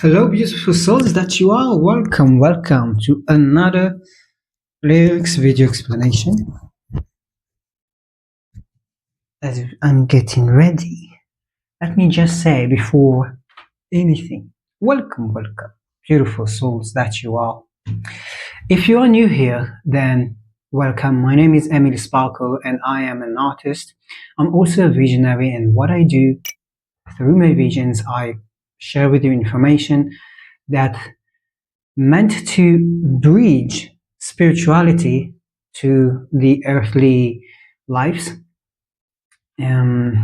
Hello, beautiful souls that you are. Welcome to another lyrics video explanation. As I'm getting ready, let me just say before anything, welcome, beautiful souls that you are. If you are new here, then welcome. My name is Emily Sparkle and I am an artist. I'm also a visionary, and what I do through my visions, I share with you information that meant to bridge spirituality to the earthly lives. And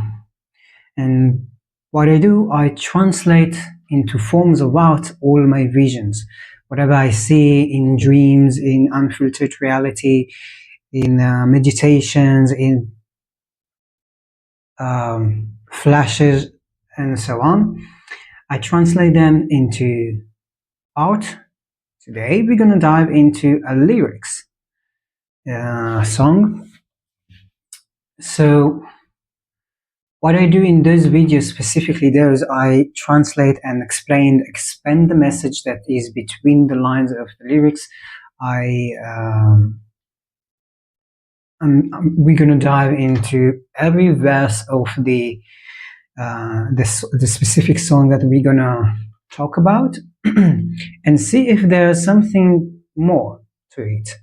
what I do, I translate into forms of art all my visions. Whatever I see in dreams, in unfiltered reality, in meditations, in flashes, and so on, I translate them into art. Today we're going to dive into a lyrics song. So what I do in those videos, specifically those, I translate and expand the message that is between the lines of the lyrics. We're going to dive into every verse of the specific song that we're going to talk about and see if there's something more to it.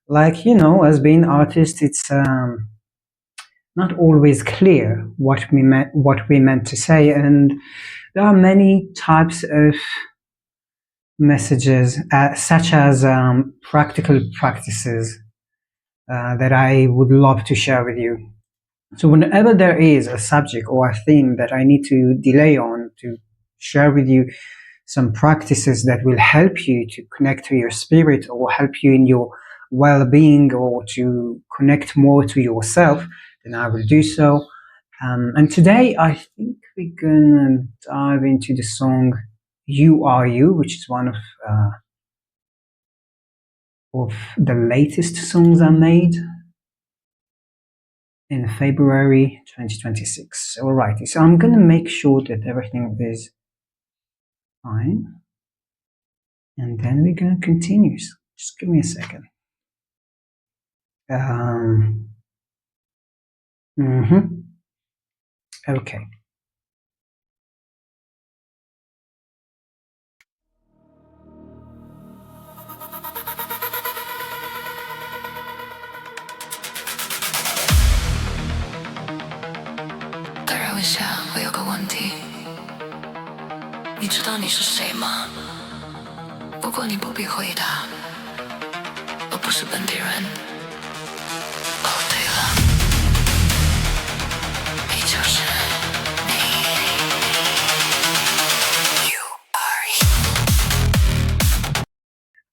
Like, as being artists, it's not always clear what we meant to say, and there are many types of messages, such as practical practices that I would love to share with you. So whenever there is a subject or a theme that I need to delay on to share with you some practices that will help you to connect to your spirit or help you in your well-being or to connect more to yourself, then I will do so. And today I think we're gonna dive into the song "You Are You," which is one of the latest songs I made in February 2026. Alrighty, so I'm gonna make sure that everything is fine, and then we're gonna continue. So just give me a second. Okay.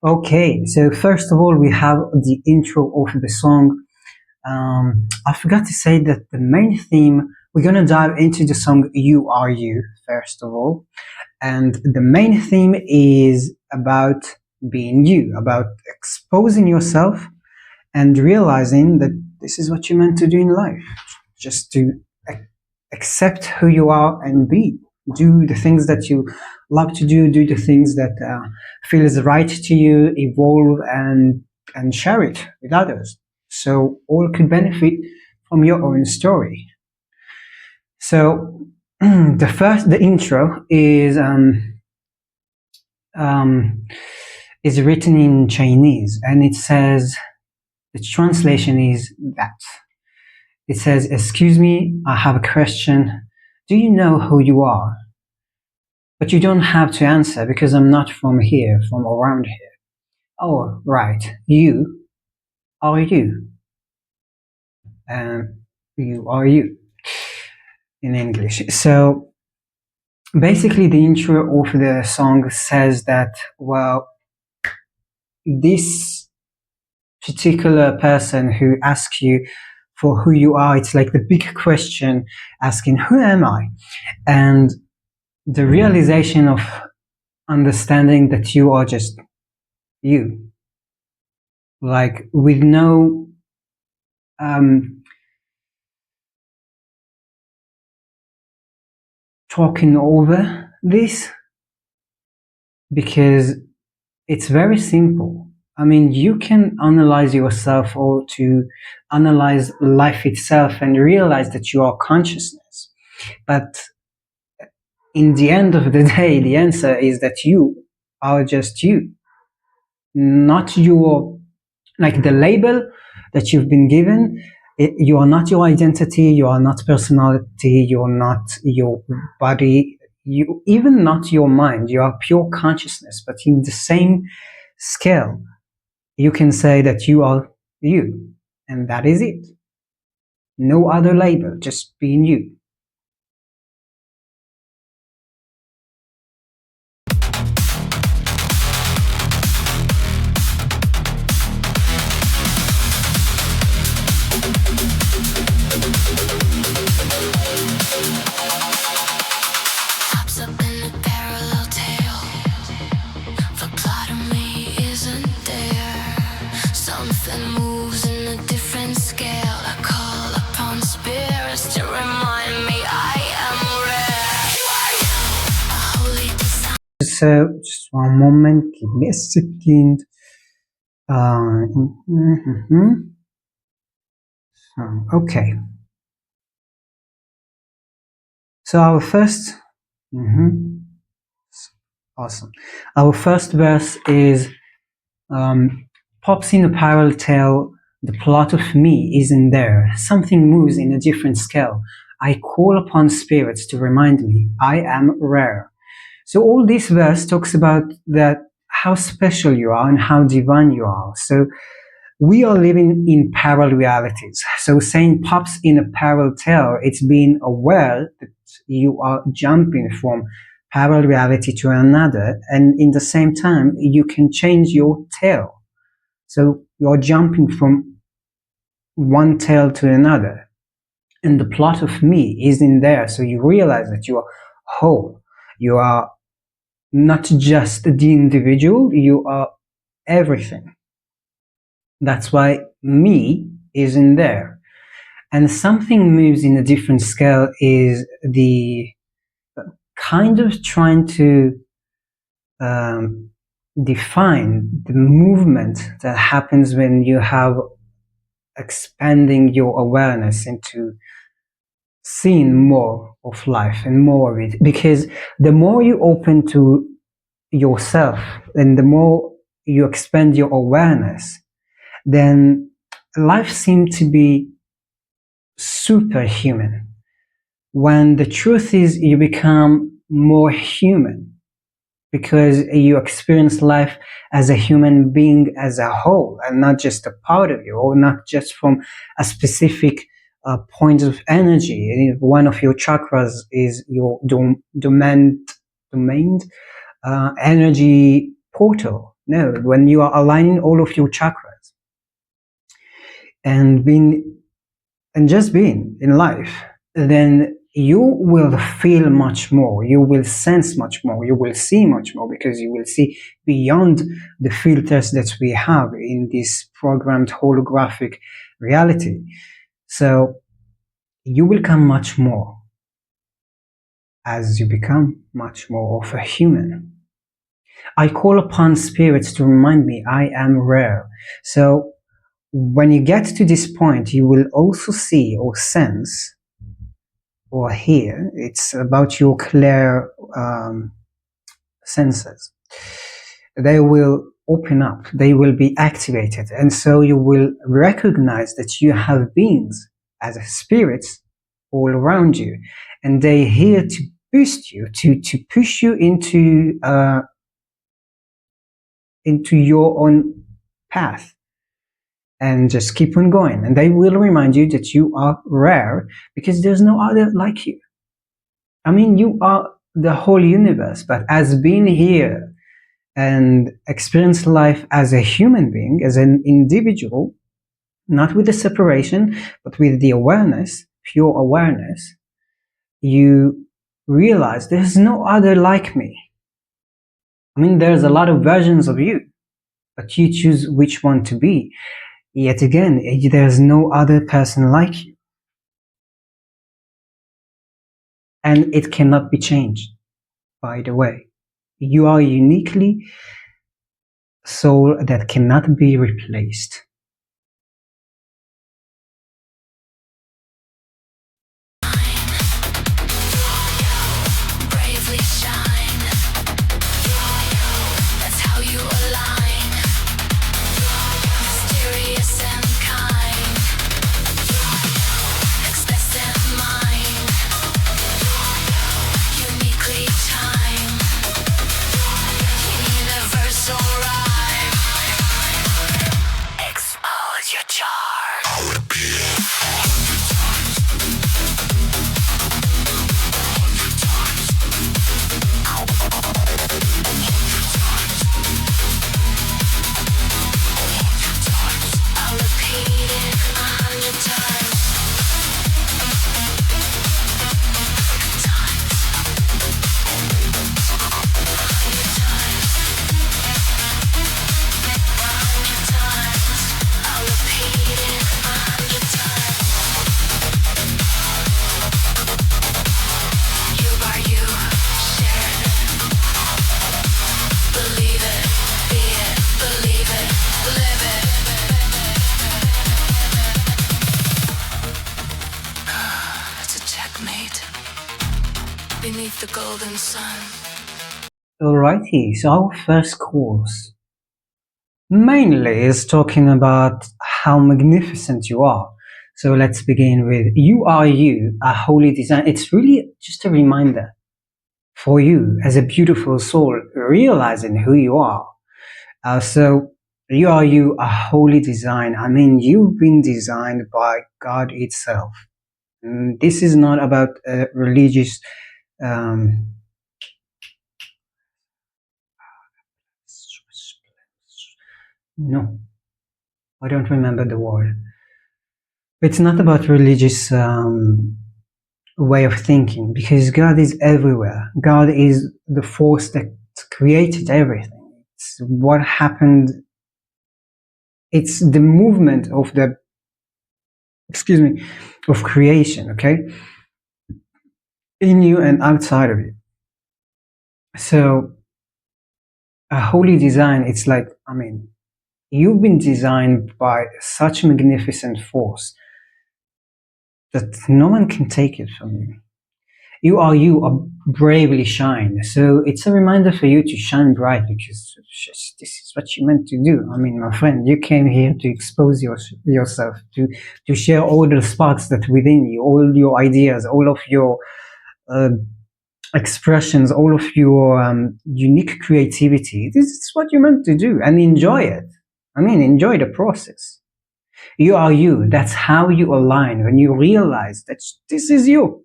Okay, so first of all, we have the intro of the song. I forgot to say that the main theme, we're gonna dive into the song "You Are You" first of all, and the main theme is about being you, about exposing yourself and realizing that this is what you're meant to do in life, just to accept who you are and do the things that you love to do the things that feels right to you, evolve and share it with others, so all could benefit from your own story. So the intro is written in Chinese, and it says, the translation is that it says, "Excuse me, I have a question. Do you know who you are? But you don't have to answer because I'm not from here, from around here." Oh, right. You are you. And you are you in English. So basically the intro of the song says that, well, this particular person who asks you for who you are, it's like the big question asking, who am I? And the realization of understanding that you are just you, like with no talking over this, because it's very simple. I mean, you can analyze yourself or to analyze life itself and realize that you are consciousness. But in the end of the day, the answer is that you are just you, not your, like the label that you've been given. You are not your identity, you are not personality, you are not your body, you even not your mind. You are pure consciousness, but in the same scale, you can say that you are you, and that is it. No other label, just being you. Pops up in a parallel tale. The plot of me isn't there. Something moves in a different scale. I call upon spirits to remind me I am rare. A holy design. So, just one moment, give me a second. Mhm. Okay. So our first, mhm, awesome. Our first verse is pops in a parallel tale. The plot of me isn't there. Something moves in a different scale. I call upon spirits to remind me I am rare. So all this verse talks about that how special you are and how divine you are. So we are living in parallel realities. So saying pops in a parallel tale, it's being aware that you are jumping from parallel reality to another, and in the same time, you can change your tail. So you're jumping from one tail to another, and the plot of me is in there. So you realize that you are whole. You are not just the individual, you are everything. That's why me is in there. And something moves in a different scale is the kind of trying to um, define the movement that happens when you have expanding your awareness into seeing more of life and more of it. Because the more you open to yourself and the more you expand your awareness, then life seems to be superhuman. When the truth is you become more human because you experience life as a human being as a whole and not just a part of you or not just from a specific point of energy. One of your chakras is your domain energy portal. No, when you are aligning all of your chakras and being and just being in life, then you will feel much more, you will sense much more, you will see much more because you will see beyond the filters that we have in this programmed holographic reality. So you will come much more as you become much more of a human. I call upon spirits to remind me I am rare. So when you get to this point, you will also see or sense or hear. It's about your clear senses. They will open up, they will be activated, and so you will recognize that you have beings as spirits all around you, and they're here to boost you, to push you into your own path and just keep on going. And they will remind you that you are rare because there's no other like you. I mean, you are the whole universe, but as being here and experience life as a human being, as an individual, not with the separation, but with the awareness, pure awareness, you realize there's no other like me. I mean, there's a lot of versions of you, but you choose which one to be. Yet again, there's no other person like you. And it cannot be changed, by the way. You are uniquely soul that cannot be replaced. Bravely shine. That's how you align. Mysterious and kind. Expressive mind. Uniquely time. Universal rhyme. Expose your charm. I'll repeat it 100 times. I'll repeat it 100 times. You are you, share it. Believe it, be it, believe it, live it. It's a checkmate. Beneath the golden sun. Alrighty, so our first course mainly is talking about how magnificent you are. So let's begin with you are you, a holy design. It's really just a reminder for you as a beautiful soul, realizing who you are. So you are you, a holy design. I mean, you've been designed by God itself. This is not about religious um, no, I don't remember the word. It's not about religious way of thinking, because God is everywhere. God is the force that created everything. It's what happened. It's the movement of the, excuse me, of creation, okay? In you and outside of you. So a holy design, it's like, I mean, you've been designed by such magnificent force that no one can take it from you. You are you, bravely shine. So it's a reminder for you to shine bright, because this is what you meant to do. I mean, my friend, you came here to expose yourself, to share all the sparks that within you, all your ideas, all of your uh, expressions, all of your unique creativity. This is what you meant to do, and enjoy it. I mean, enjoy the process. You are you. That's how you align when you realize that this is you.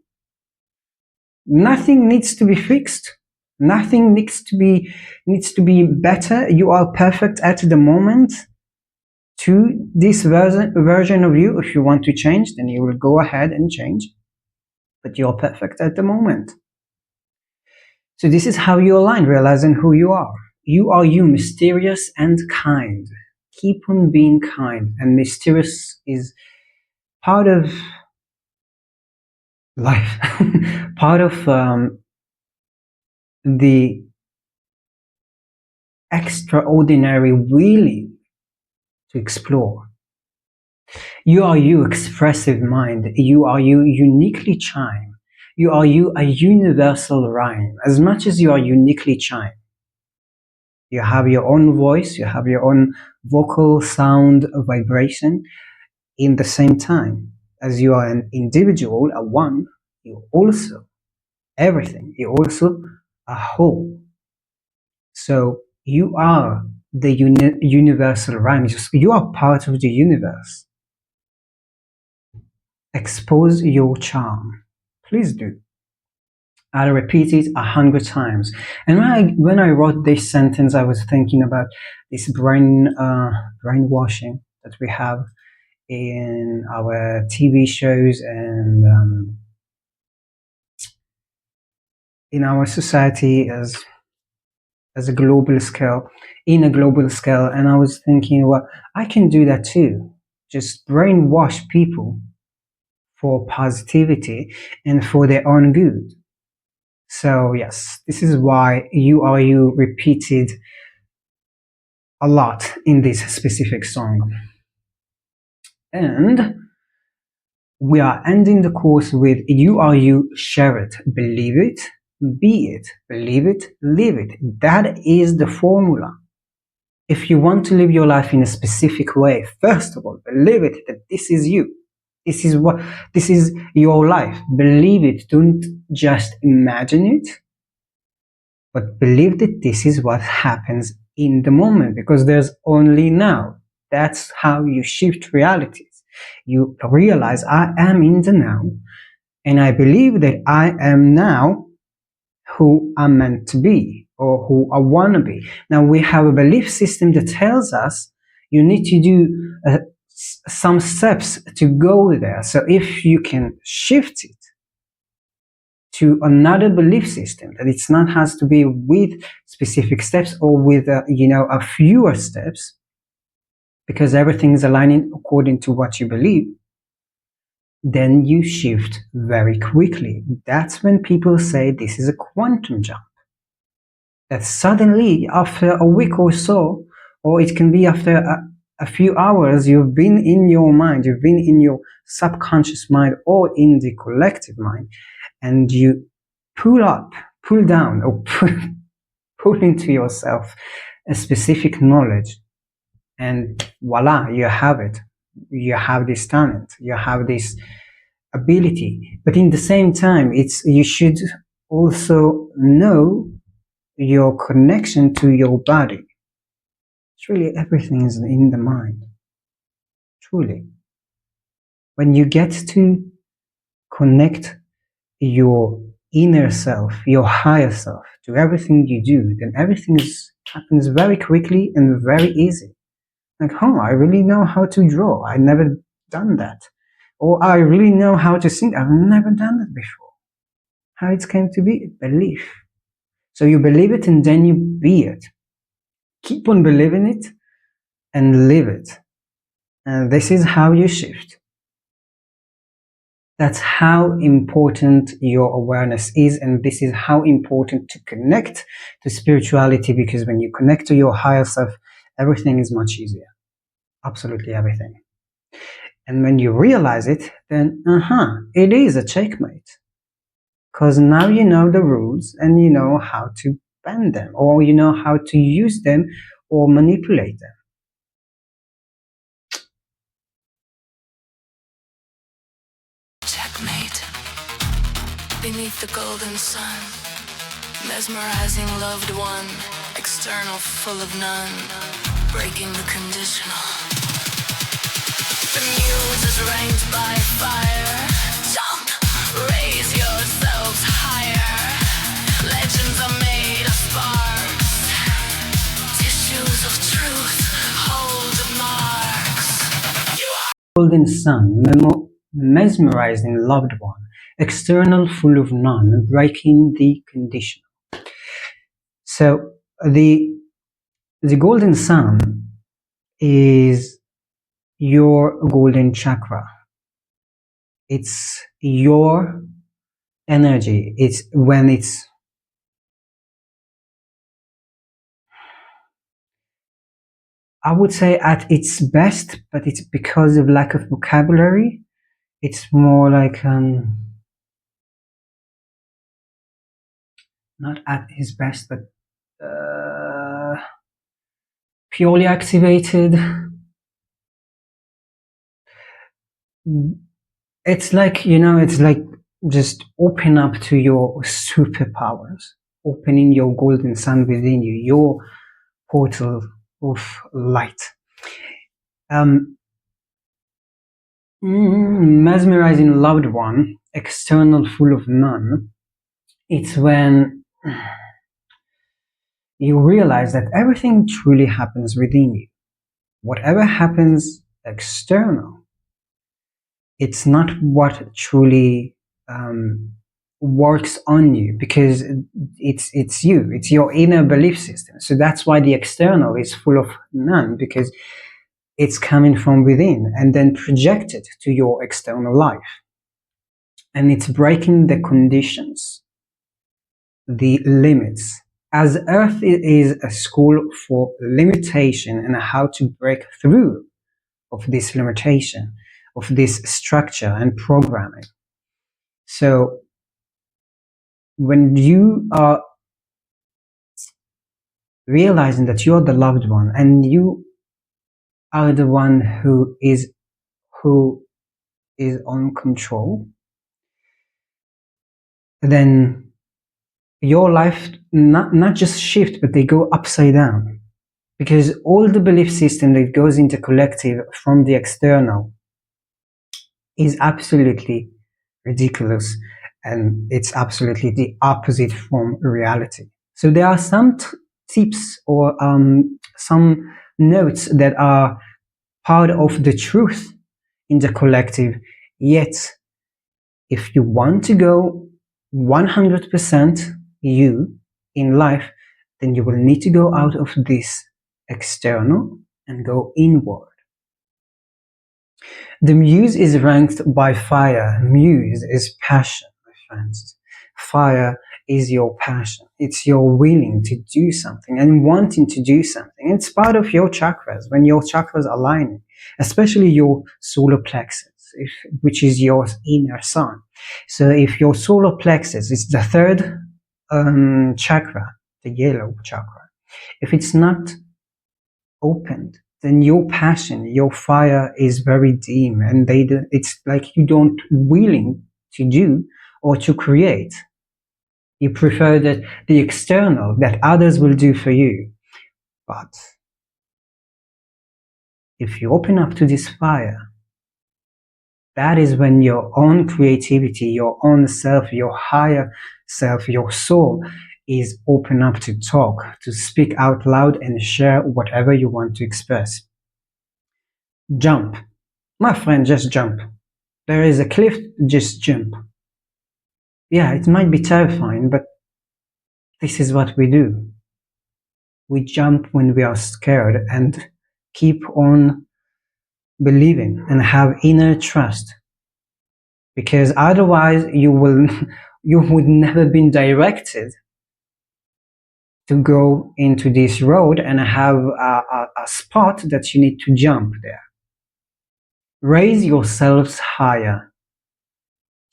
Nothing needs to be fixed. Nothing needs to be better. You are perfect at the moment. To this version of you, if you want to change, then you will go ahead and change. But you're perfect at the moment. So this is how you align, realizing who you are. You are you, mysterious and kind. Keep on being kind, and mysterious is part of life, part of the extraordinary willing to explore. You are you, expressive mind. You are you, uniquely chime. You are you, a universal rhyme. As much as you are uniquely chime, you have your own voice, you have your own vocal sound vibration. In the same time as you are an individual, a one, you also everything. You're also a whole. So you are the universal rhyme. You are part of the universe. Expose your charm. Please do. I'll repeat it 100 times. And when I wrote this sentence, I was thinking about this brainwashing that we have in our TV shows and in our society as a global scale, in a global scale. And I was thinking, well, I can do that too. Just brainwash people for positivity and for their own good. So yes, this is why you are you repeated a lot in this specific song. And we are ending the course with you are you, share it, believe it, be it, believe it, live it. That is the formula. If you want to live your life in a specific way, first of all, believe it that this is you. This is your life. Believe it. Don't just imagine it, but believe that this is what happens in the moment because there's only now. That's how you shift realities. You realize I am in the now and I believe that I am now who I'm meant to be or who I want to be. Now we have a belief system that tells us you need to do some steps to go there. So if you can shift it to another belief system that it's not has to be with specific steps or with a fewer steps because everything is aligning according to what you believe, then you shift very quickly. That's when people say this is a quantum jump. That suddenly after a week or so, or it can be after a few hours, you've been in your mind, you've been in your subconscious mind or in the collective mind, and you pull up, pull down, or pull into yourself a specific knowledge, and voila, you have it. You have this talent, you have this ability. But in the same time, you should also know your connection to your body. Truly, everything is in the mind. Truly. When you get to connect your inner self, your higher self, to everything you do, then everything happens very quickly and very easy. Like, oh, I really know how to draw. I've never done that. Or I really know how to sing. I've never done that before. How it came to be? Belief. So you believe it and then you be it. Keep on believing it and live it. And this is how you shift. That's how important your awareness is, and this is how important to connect to spirituality, because when you connect to your higher self, everything is much easier. Absolutely everything. And when you realize it, then it is a checkmate. Because now you know the rules and you know how to bend them, or you know how to use them or manipulate them. Checkmate. Beneath the golden sun, mesmerizing loved one, external full of none, breaking the conditional. The muse is ranked by fire. Jump, raise yourselves higher. Legends are made of sparks. Tissues of truth hold the marks. You are Golden sun, mesmerizing loved one, external full of none, breaking the conditional. So the golden sun is your golden chakra. It's your energy. It's when it's I would say at its best, but it's because of lack of vocabulary. It's more like not at his best, but purely activated. It's like, it's like just open up to your superpowers, opening your golden sun within you, your portal of light. Mesmerizing loved one, external full of none. It's when you realize that everything truly happens within you. Whatever happens external, it's not what truly works on you, because it's you, it's your inner belief system. So that's why the external is full of none, because it's coming from within and then projected to your external life, and it's breaking the conditions. the limits. As Earth is a school for limitation and how to break through of this limitation, of this structure and programming. So when you are realizing that you're the loved one and you are the one who is on control, then your life not just shift, but they go upside down. Because all the belief system that goes into collective from the external is absolutely ridiculous, and it's absolutely the opposite from reality. So there are some tips or some notes that are part of the truth in the collective, yet if you want to go 100% you in life, then you will need to go out of this external and go inward. The muse is ranked by fire. Muse is passion, my friends. Fire is your passion. It's your willing to do something and wanting to do something. It's part of your chakras. When your chakras are aligning, especially your solar plexus, which is your inner sun. So if your solar plexus is the third chakra, the yellow chakra, if it's not opened, then your passion, your fire is very dim, and it's like you don't willing to do or to create. You prefer that the external, that others will do for you. But if you open up to this fire, that is when your own creativity, your own self, your higher self, your soul is open up to talk, to speak out loud and share whatever you want to express. Jump. My friend, just jump. There is a cliff, just jump. Yeah, it might be terrifying, but this is what we do. We jump when we are scared and keep on believing and have inner trust. Because otherwise you would never been directed to go into this road and have a spot that you need to jump there. Raise yourselves higher.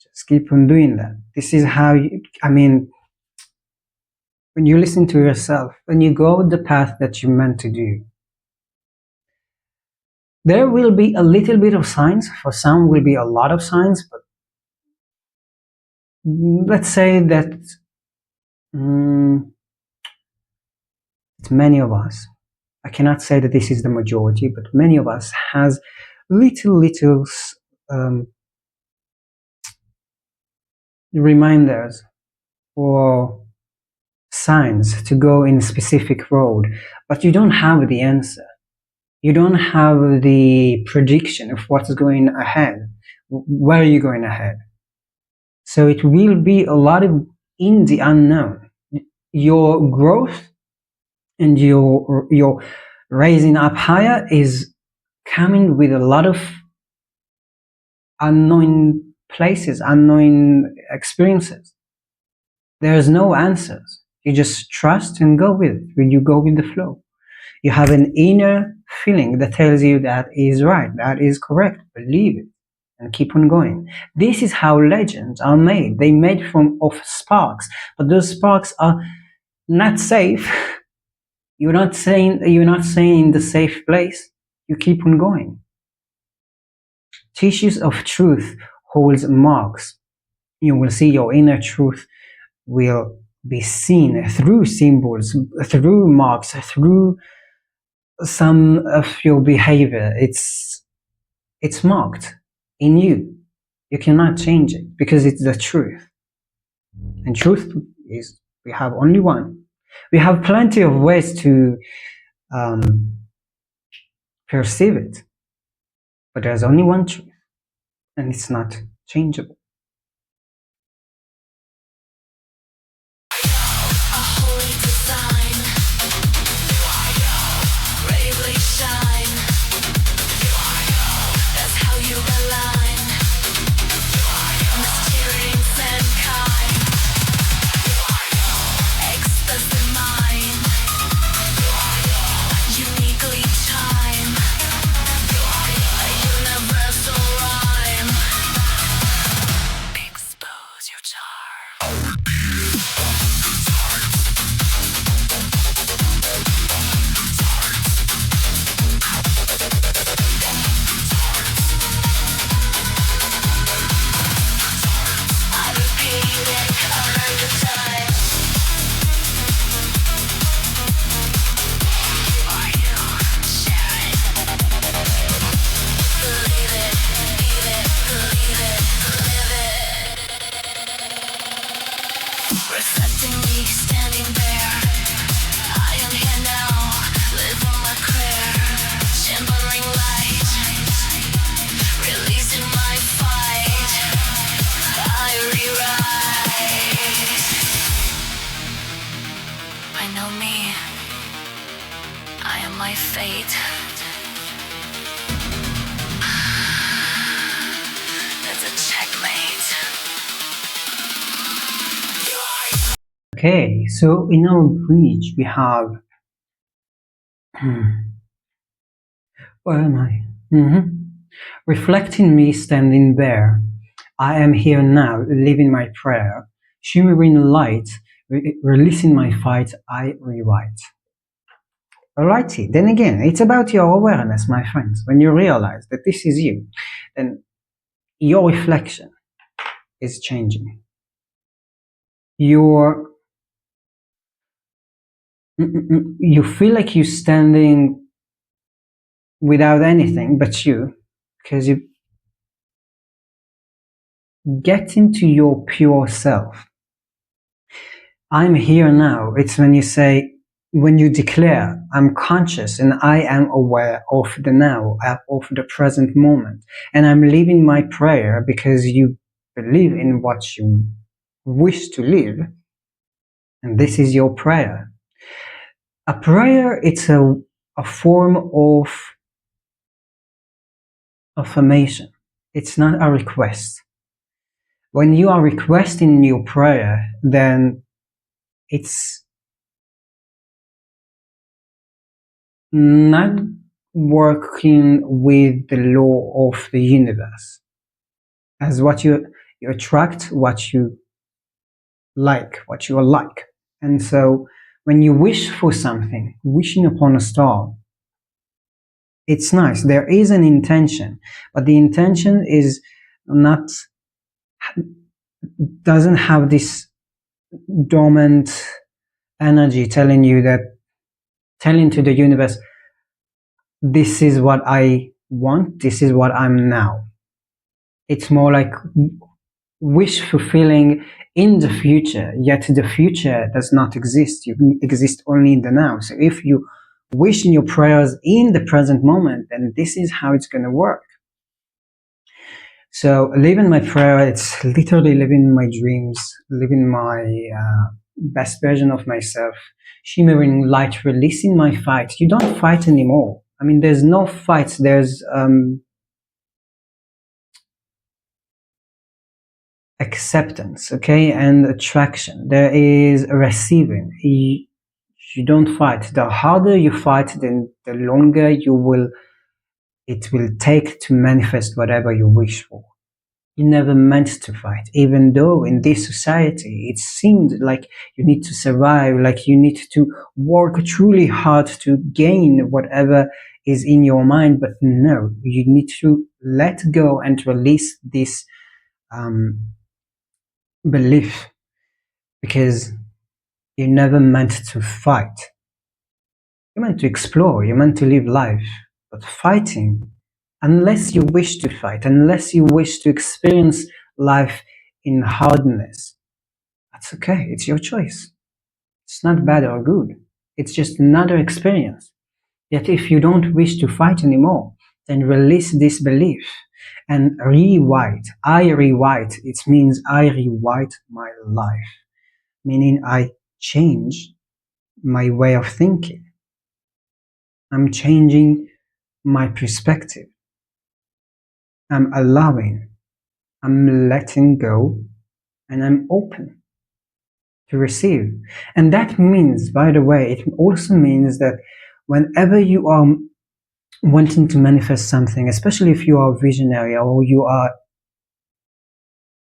Just keep on doing that. This is how when you listen to yourself, when you go the path that you're meant to do, there will be a little bit of signs. For some will be a lot of signs, but let's say that many of us, I cannot say that this is the majority, but many of us has little reminders or signs to go in a specific road, but you don't have the answer. You don't have the prediction of what's going ahead. Where are you going ahead? So it will be a lot of in the unknown. Your growth and your raising up higher is coming with a lot of unknown places, unknown experiences. There's no answers. You just trust and go with it. When you go with the flow, you have an inner feeling that tells you that is right, that is correct. Believe it and keep on going. This is how legends are made. They made of sparks, but those sparks are not safe. You're not saying in the safe place. You keep on going. Tissues of truth holds marks. You will see your inner truth will be seen through symbols, through marks, through some of your behavior. It's marked in you. You cannot change it because it's the truth. And truth is, we have only one. We have plenty of ways to perceive it, but there's only one truth, and it's not changeable. I know me. I am my fate. That's a checkmate. Okay, so in our bridge we have where am I? Reflecting me standing there. I am here now, living my prayer. Shimmering light, releasing my fight, I rewrite. Alrighty, then again, it's about your awareness, my friends. When you realize that this is you, then your reflection is changing. Your you feel like you're standing without anything but you, because you get into your pure self. I'm here now. It's when you say, when you declare, I'm conscious and I am aware of the now, of the present moment. And I'm living my prayer because you believe in what you wish to live. And this is your prayer. A prayer, it's a form of affirmation. It's not a request. When you are requesting your prayer, then it's not working with the law of the universe. As what you attract what you like, what you are like. And so when you wish for something, wishing upon a star, it's nice. There is an intention, but the intention is not, doesn't have this dormant energy telling you that, telling to the universe, this is what I want, this is what I'm now. It's more like wish fulfilling in the future, yet the future does not exist. You exist only in the now. So if you wish in your prayers in the present moment, then this is how it's going to work. So living my prayer, it's literally living my dreams, living my best version of myself, shimmering light, releasing my fight. You don't fight anymore. I mean, there's no fights. There's acceptance, okay, and attraction. There is receiving. You don't fight. The harder you fight, then the longer it will take to manifest whatever you wish for. You never meant to fight, even though in this society it seemed like you need to survive, like you need to work truly hard to gain whatever is in your mind. But no, you need to let go and release this belief, because you're never meant to fight. You're meant to explore, you're meant to live life. But fighting, unless you wish to fight, unless you wish to experience life in hardness, that's okay, it's your choice. It's not bad or good, it's just another experience. Yet if you don't wish to fight anymore, then release this belief and rewrite. I rewrite, it means I rewrite my life, meaning I change my way of thinking. I'm changing my perspective. I'm allowing, I'm letting go, and I'm open to receive. And that means, by the way, it also means that whenever you are wanting to manifest something, especially if you are visionary or you are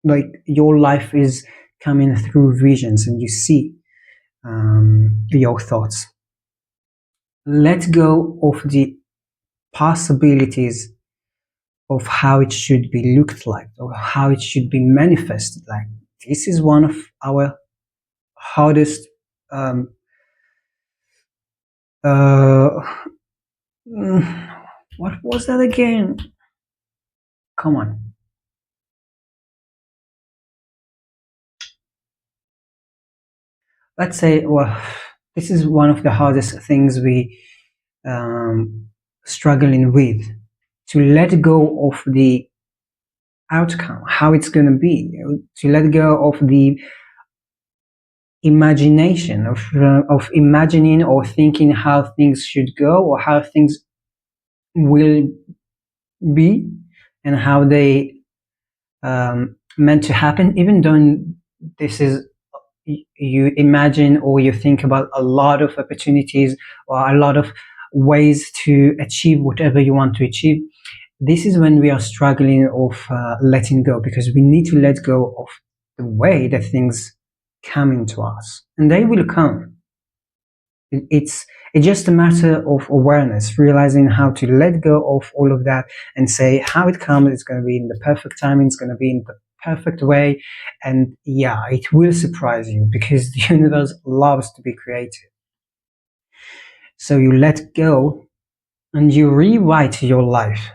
like your life is coming through visions and you see your thoughts, let go of the possibilities of how it should be looked like or how it should be manifested like. This is one of our hardest uh, what was that again? Come on. Let's say, well, this is one of the hardest things we struggling with, to let go of the outcome, how it's going to be, to let go of the imagination of imagining or thinking how things should go or how things will be and how they meant to happen, even though this is you imagine or you think about a lot of opportunities or a lot of ways to achieve whatever you want to achieve. This is when we are struggling of letting go, because we need to let go of the way that things come into us, and they will come. It's just a matter of awareness, realizing how to let go of all of that and say how it comes. It's going to be in the perfect timing. It's going to be in the perfect way, and yeah, it will surprise you because the universe loves to be creative. So you let go and you rewrite your life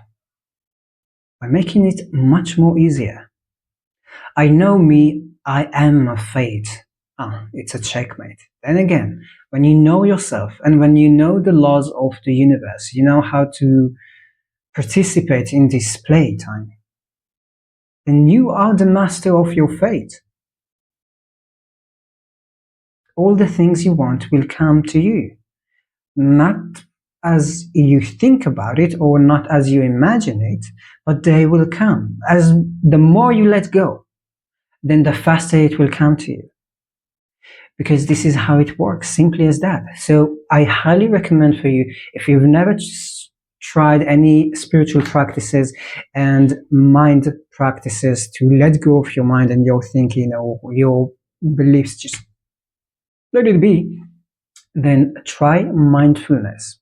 by making it much more easier. I know me, I am a fate. Ah, it's a checkmate. Then again, when you know yourself and when you know the laws of the universe, you know how to participate in this playtime, then you are the master of your fate. All the things you want will come to you, not as you think about it or not as you imagine it, but they will come. As the more you let go, then the faster it will come to you, because this is how it works, simply as that. So I highly recommend for you, if you've never tried any spiritual practices and mind practices to let go of your mind and your thinking or your beliefs, just let it be, then try mindfulness.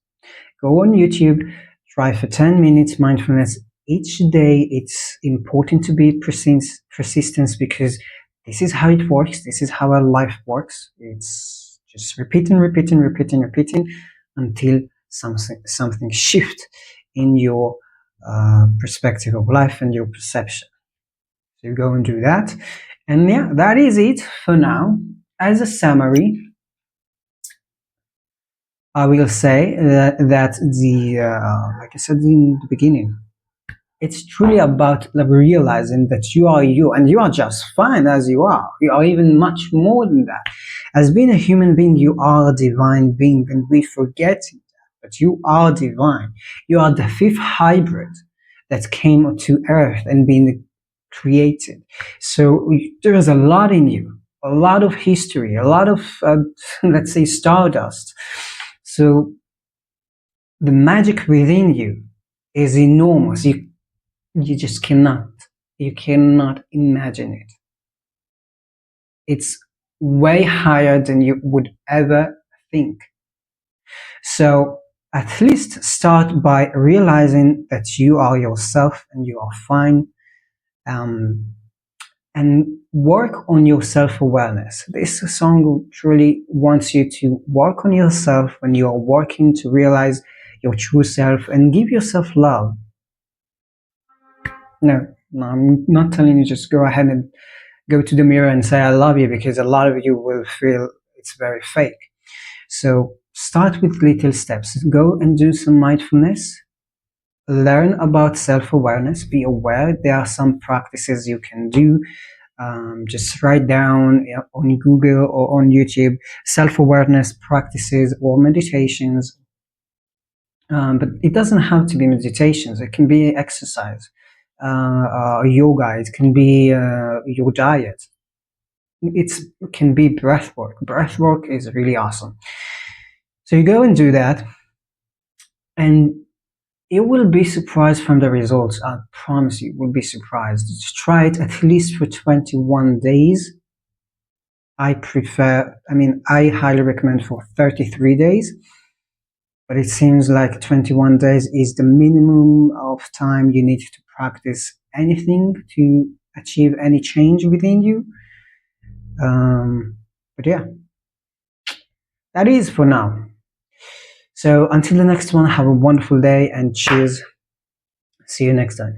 Go on YouTube, try for 10 minutes mindfulness each day. It's important to be persistent, because this is how it works. This is how our life works. It's just repeating until something shifts in your perspective of life and your perception. So you go and do that. And yeah, that is it for now. As a summary, I will say that like I said in the beginning, it's truly about realizing that you are you and you are just fine as you are. You are even much more than that. As being a human being, you are a divine being, and we forget that. But you are divine. You are the fifth hybrid that came to Earth and been created. So there is a lot in you, a lot of history, a lot of, let's say, stardust. So the magic within you is enormous. You just cannot imagine it. It's way higher than you would ever think. So at least start by realizing that you are yourself and you are fine, and work on your self-awareness. This song truly wants you to work on yourself when you are working to realize your true self and give yourself love. No, I'm not telling you just go ahead and go to the mirror and say I love you, because a lot of you will feel it's very fake. So start with little steps. Go and do some mindfulness. Learn about self-awareness. Be aware there are some practices you can do. Just write down on Google or on YouTube self-awareness practices or meditations. But it doesn't have to be meditations. It can be exercise, yoga. It can be your diet. It can be breath work. Breath work is really awesome. So you go and do that, and you will be surprised from the results. I promise you will be surprised. Just try it at least for 21 days. I highly recommend for 33 days, but it seems like 21 days is the minimum of time you need to practice anything to achieve any change within you. But yeah, that is for now. So until the next one, have a wonderful day and cheers. See you next time.